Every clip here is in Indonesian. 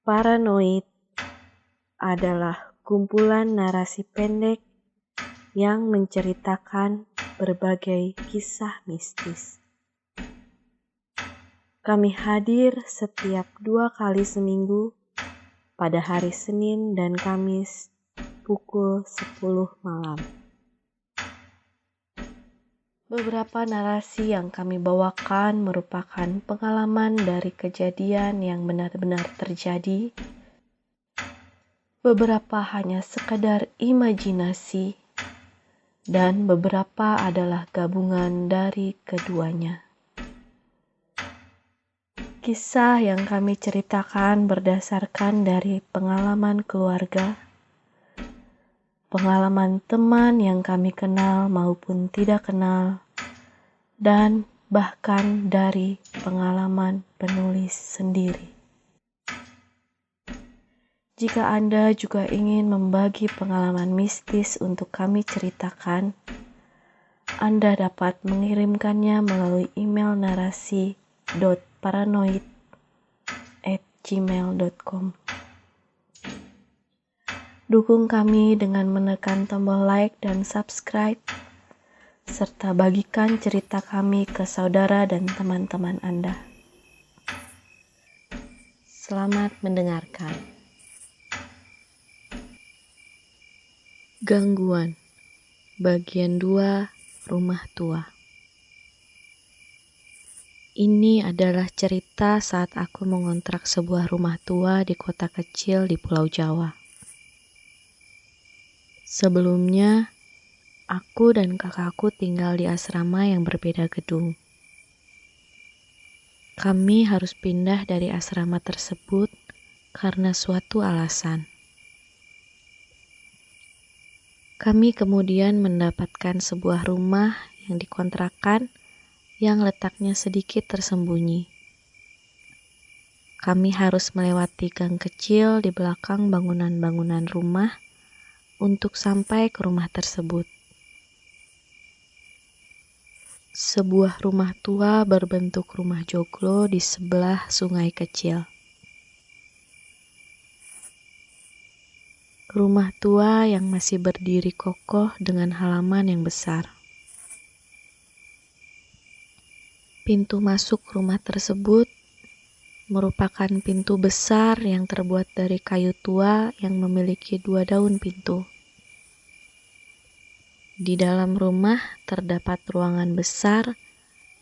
Paranoid adalah kumpulan narasi pendek yang menceritakan berbagai kisah mistis. Kami hadir setiap 2 kali seminggu pada hari Senin dan Kamis pukul 10 malam. Beberapa narasi yang kami bawakan merupakan pengalaman dari kejadian yang benar-benar terjadi. Beberapa hanya sekadar imajinasi, dan beberapa adalah gabungan dari keduanya. Kisah yang kami ceritakan berdasarkan dari pengalaman keluarga, pengalaman teman yang kami kenal maupun tidak kenal, dan bahkan dari pengalaman penulis sendiri. Jika Anda juga ingin membagi pengalaman mistis untuk kami ceritakan, Anda dapat mengirimkannya melalui email narasi.paranoid@gmail.com. Dukung kami dengan menekan tombol like dan subscribe, serta bagikan cerita kami ke saudara dan teman-teman Anda. Selamat mendengarkan. Gangguan Bagian 2, Rumah Tua. Ini adalah cerita saat aku mengontrak sebuah rumah tua di kota kecil di Pulau Jawa. Sebelumnya, aku dan kakakku tinggal di asrama yang berbeda gedung. Kami harus pindah dari asrama tersebut karena suatu alasan. Kami kemudian mendapatkan sebuah rumah yang dikontrakan yang letaknya sedikit tersembunyi. Kami harus melewati gang kecil di belakang bangunan-bangunan rumah untuk sampai ke rumah tersebut. Sebuah rumah tua berbentuk rumah joglo di sebelah sungai kecil. Rumah tua yang masih berdiri kokoh dengan halaman yang besar. Pintu masuk rumah tersebut merupakan pintu besar yang terbuat dari kayu tua yang memiliki 2 daun pintu. Di dalam rumah terdapat ruangan besar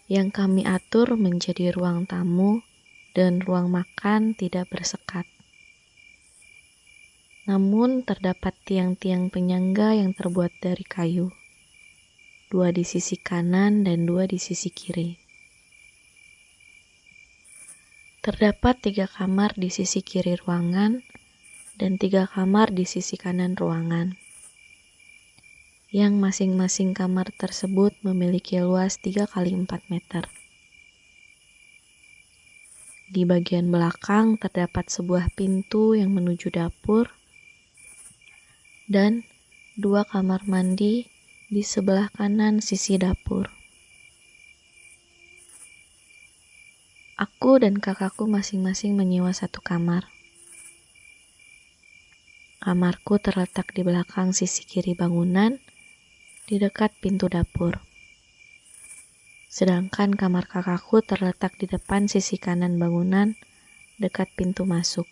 yang kami atur menjadi ruang tamu dan ruang makan tidak bersekat. Namun terdapat tiang-tiang penyangga yang terbuat dari kayu, 2 di sisi kanan dan 2 di sisi kiri. Terdapat 3 kamar di sisi kiri ruangan dan 3 kamar di sisi kanan ruangan, yang masing-masing kamar tersebut memiliki luas 3 kali 4 meter. Di bagian belakang terdapat sebuah pintu yang menuju dapur dan 2 kamar mandi di sebelah kanan sisi dapur. Aku dan kakakku masing-masing menyewa 1 kamar. Kamarku terletak di belakang sisi kiri bangunan, di dekat pintu dapur. Sedangkan kamar kakakku terletak di depan sisi kanan bangunan, dekat pintu masuk.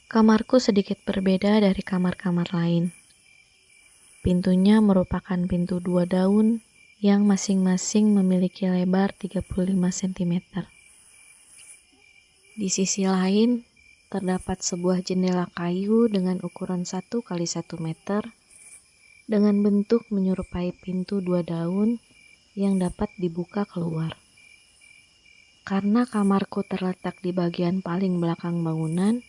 Kamarku sedikit berbeda dari kamar-kamar lain. Pintunya merupakan pintu 2 daun yang masing-masing memiliki lebar 35 cm. Di sisi lain, terdapat sebuah jendela kayu dengan ukuran 1 kali 1 meter dengan bentuk menyerupai pintu 2 daun yang dapat dibuka keluar. Karena kamarku terletak di bagian paling belakang bangunan,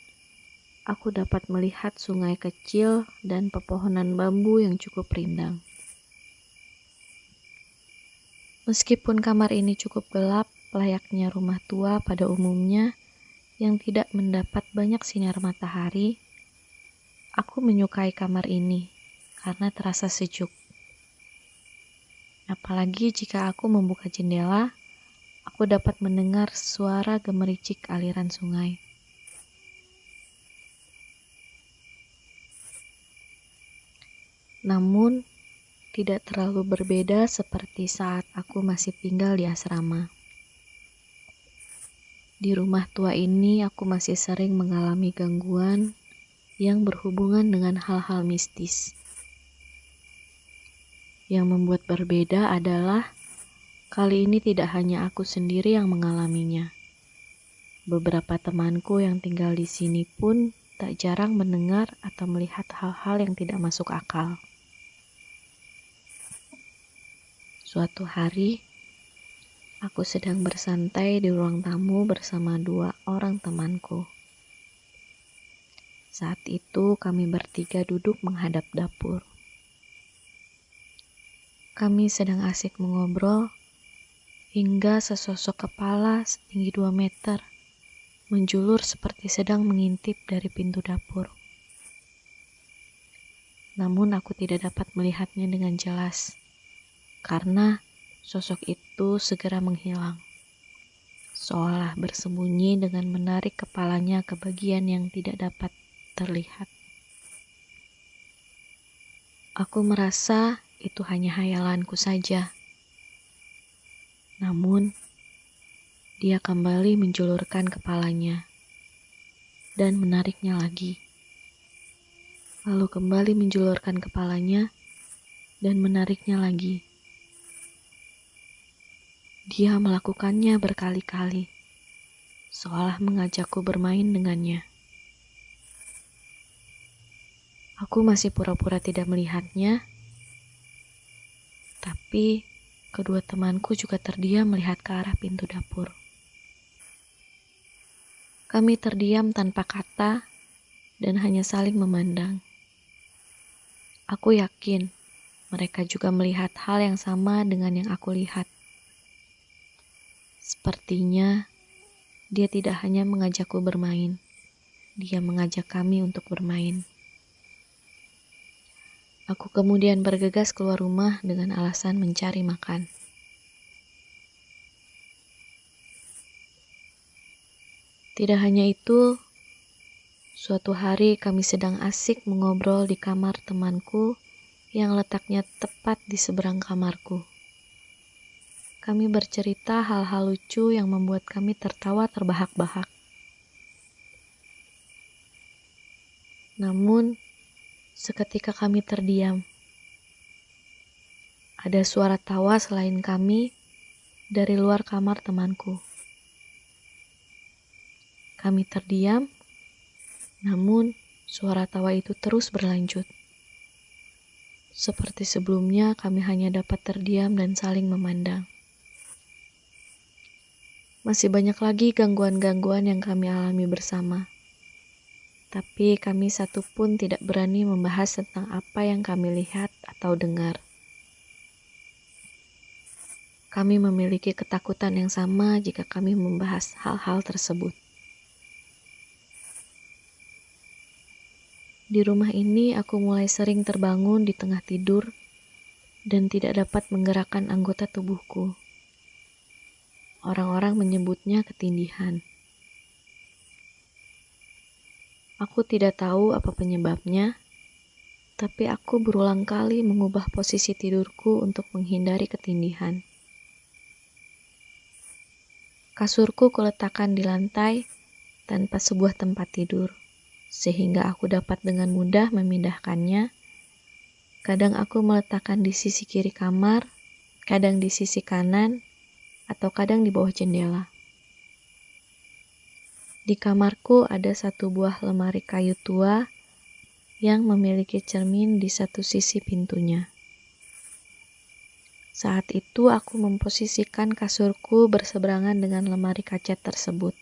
aku dapat melihat sungai kecil dan pepohonan bambu yang cukup rindang. Meskipun kamar ini cukup gelap, layaknya rumah tua pada umumnya yang tidak mendapat banyak sinar matahari, aku menyukai kamar ini karena terasa sejuk. Apalagi jika aku membuka jendela, aku dapat mendengar suara gemericik aliran sungai. Namun, tidak terlalu berbeda seperti saat aku masih tinggal di asrama. Di rumah tua ini aku masih sering mengalami gangguan yang berhubungan dengan hal-hal mistis. Yang membuat berbeda adalah kali ini tidak hanya aku sendiri yang mengalaminya. Beberapa temanku yang tinggal di sini pun tak jarang mendengar atau melihat hal-hal yang tidak masuk akal. Suatu hari, aku sedang bersantai di ruang tamu bersama 2 orang temanku. Saat itu kami bertiga duduk menghadap dapur. Kami sedang asik mengobrol hingga sesosok kepala setinggi 2 meter menjulur seperti sedang mengintip dari pintu dapur. Namun aku tidak dapat melihatnya dengan jelas karena sosok itu segera menghilang. Seolah bersembunyi dengan menarik kepalanya ke bagian yang tidak dapat terlihat. Aku merasa itu hanya hayalanku saja. Namun, dia kembali menjulurkan kepalanya dan menariknya lagi. Lalu kembali menjulurkan kepalanya dan menariknya lagi. Dia melakukannya berkali-kali, seolah mengajakku bermain dengannya. Aku masih pura-pura tidak melihatnya, tapi kedua temanku juga terdiam melihat ke arah pintu dapur. Kami terdiam tanpa kata dan hanya saling memandang. Aku yakin mereka juga melihat hal yang sama dengan yang aku lihat. Sepertinya dia tidak hanya mengajakku bermain, dia mengajak kami untuk bermain. Aku kemudian bergegas keluar rumah dengan alasan mencari makan. Tidak hanya itu, suatu hari kami sedang asik mengobrol di kamar temanku yang letaknya tepat di seberang kamarku. Kami bercerita hal-hal lucu yang membuat kami tertawa terbahak-bahak. Namun, seketika kami terdiam. Ada suara tawa selain kami dari luar kamar temanku. Kami terdiam, namun suara tawa itu terus berlanjut. Seperti sebelumnya, kami hanya dapat terdiam dan saling memandang. Masih banyak lagi gangguan-gangguan yang kami alami bersama. Tapi kami satu pun tidak berani membahas tentang apa yang kami lihat atau dengar. Kami memiliki ketakutan yang sama jika kami membahas hal-hal tersebut. Di rumah ini aku mulai sering terbangun di tengah tidur dan tidak dapat menggerakkan anggota tubuhku. Orang-orang menyebutnya ketindihan. Aku tidak tahu apa penyebabnya, tapi aku berulang kali mengubah posisi tidurku untuk menghindari ketindihan. Kasurku kuletakkan di lantai tanpa sebuah tempat tidur, sehingga aku dapat dengan mudah memindahkannya. Kadang aku meletakkan di sisi kiri kamar, kadang di sisi kanan, atau kadang di bawah jendela. Di kamarku ada satu buah lemari kayu tua yang memiliki cermin di satu sisi pintunya. Saat itu aku memposisikan kasurku berseberangan dengan lemari kaca tersebut.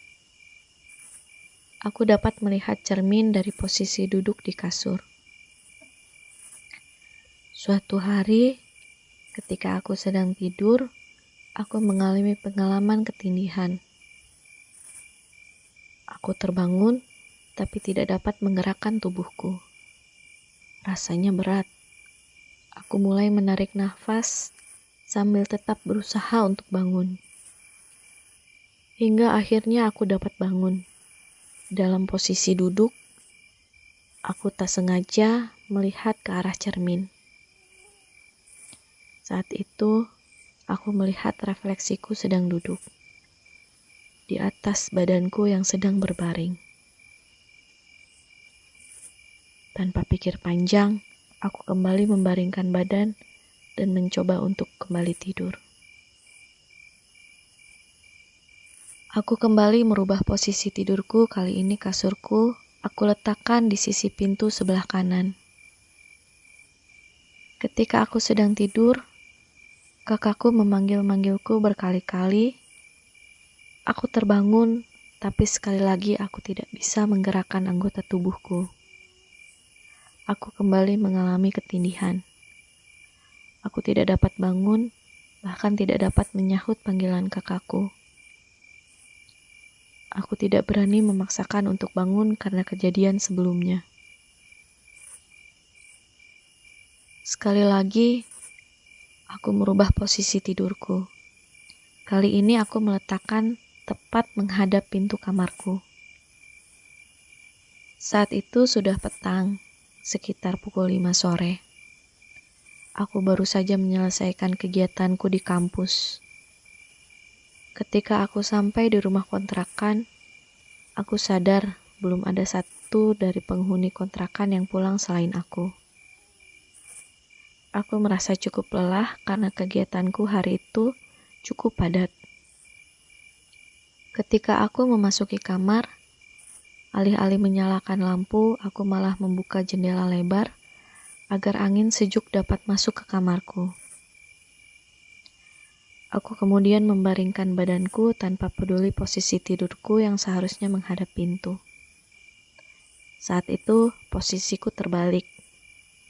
Aku dapat melihat cermin dari posisi duduk di kasur. Suatu hari, ketika aku sedang tidur, aku mengalami pengalaman ketindihan. Aku terbangun, tapi tidak dapat menggerakkan tubuhku. Rasanya berat. Aku mulai menarik nafas sambil tetap berusaha untuk bangun. Hingga akhirnya aku dapat bangun. Dalam posisi duduk, aku tak sengaja melihat ke arah cermin. Saat itu, aku melihat refleksiku sedang duduk di atas badanku yang sedang berbaring. Tanpa pikir panjang, aku kembali membaringkan badan dan mencoba untuk kembali tidur. Aku kembali merubah posisi tidurku, kali ini kasurku aku letakkan di sisi pintu sebelah kanan. Ketika aku sedang tidur, kakakku memanggil-manggilku berkali-kali. Aku terbangun, tapi sekali lagi aku tidak bisa menggerakkan anggota tubuhku. Aku kembali mengalami ketindihan. Aku tidak dapat bangun, bahkan tidak dapat menyahut panggilan kakakku. Aku tidak berani memaksakan untuk bangun karena kejadian sebelumnya. Sekali lagi, aku merubah posisi tidurku. Kali ini aku meletakkan tepat menghadap pintu kamarku. Saat itu sudah petang, sekitar pukul 5 sore. Aku baru saja menyelesaikan kegiatanku di kampus. Ketika aku sampai di rumah kontrakan, aku sadar belum ada satu dari penghuni kontrakan yang pulang selain aku. Aku merasa cukup lelah karena kegiatanku hari itu cukup padat. Ketika aku memasuki kamar, alih-alih menyalakan lampu, aku malah membuka jendela lebar agar angin sejuk dapat masuk ke kamarku. Aku kemudian membaringkan badanku tanpa peduli posisi tidurku yang seharusnya menghadap pintu. Saat itu, posisiku terbalik.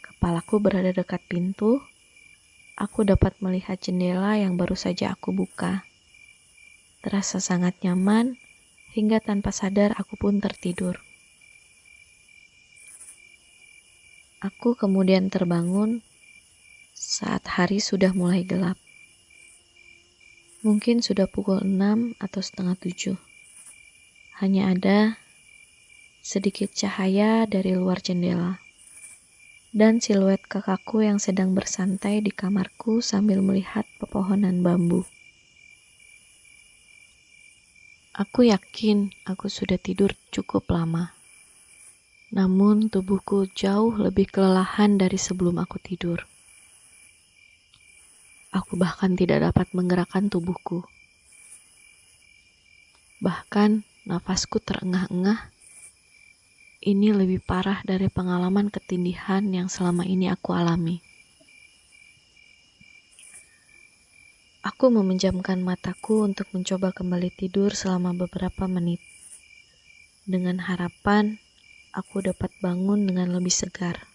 Kepalaku berada dekat pintu. Aku dapat melihat jendela yang baru saja aku buka. Terasa sangat nyaman, hingga tanpa sadar aku pun tertidur. Aku kemudian terbangun saat hari sudah mulai gelap. Mungkin sudah pukul 6 atau setengah 7. Hanya ada sedikit cahaya dari luar jendela. Dan siluet kakakku yang sedang bersantai di kamarku sambil melihat pepohonan bambu. Aku yakin aku sudah tidur cukup lama. Namun tubuhku jauh lebih kelelahan dari sebelum aku tidur. Aku bahkan tidak dapat menggerakkan tubuhku. Bahkan nafasku terengah-engah. Ini lebih parah dari pengalaman ketindihan yang selama ini aku alami. Aku memejamkan mataku untuk mencoba kembali tidur selama beberapa menit. Dengan harapan, aku dapat bangun dengan lebih segar.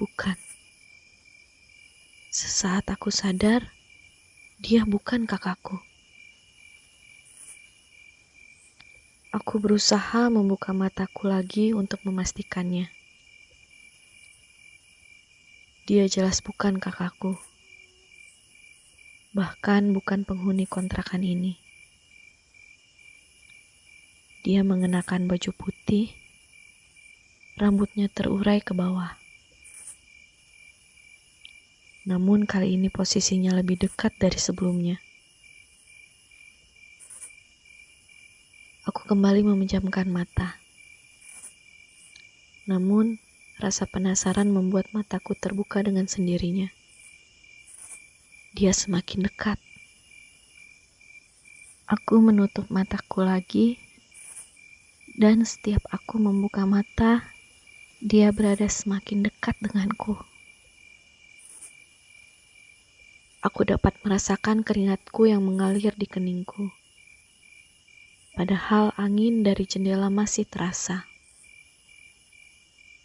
Bukan. Sesaat aku sadar, dia bukan kakakku. Aku berusaha membuka mataku lagi untuk memastikannya. Dia jelas bukan kakakku. Bahkan bukan penghuni kontrakan ini. Dia mengenakan baju putih, rambutnya terurai ke bawah. Namun kali ini posisinya lebih dekat dari sebelumnya. Aku kembali memejamkan mata. Namun, rasa penasaran membuat mataku terbuka dengan sendirinya. Dia semakin dekat. Aku menutup mataku lagi, dan setiap aku membuka mata, dia berada semakin dekat denganku. Aku dapat merasakan keringatku yang mengalir di keningku. Padahal angin dari jendela masih terasa.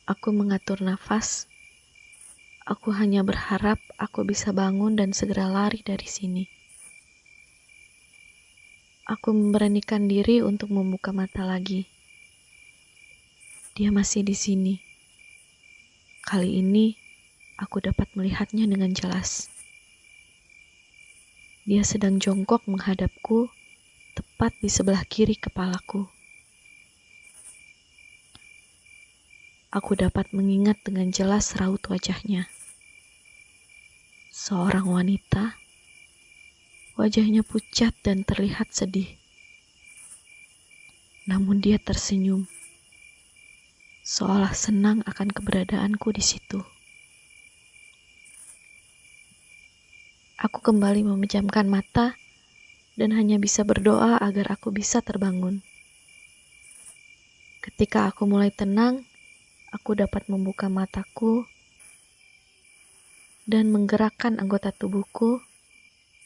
Aku mengatur nafas. Aku hanya berharap aku bisa bangun dan segera lari dari sini. Aku memberanikan diri untuk membuka mata lagi. Dia masih di sini. Kali ini, aku dapat melihatnya dengan jelas. Dia sedang jongkok menghadapku, tepat di sebelah kiri kepalaku. aku dapat mengingat dengan jelas raut wajahnya. Seorang wanita, wajahnya pucat dan terlihat sedih. Namun dia tersenyum, seolah senang akan keberadaanku di situ. Aku kembali memejamkan mata dan hanya bisa berdoa agar aku bisa terbangun. Ketika aku mulai tenang, aku dapat membuka mataku dan menggerakkan anggota tubuhku,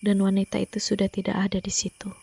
dan wanita itu sudah tidak ada di situ.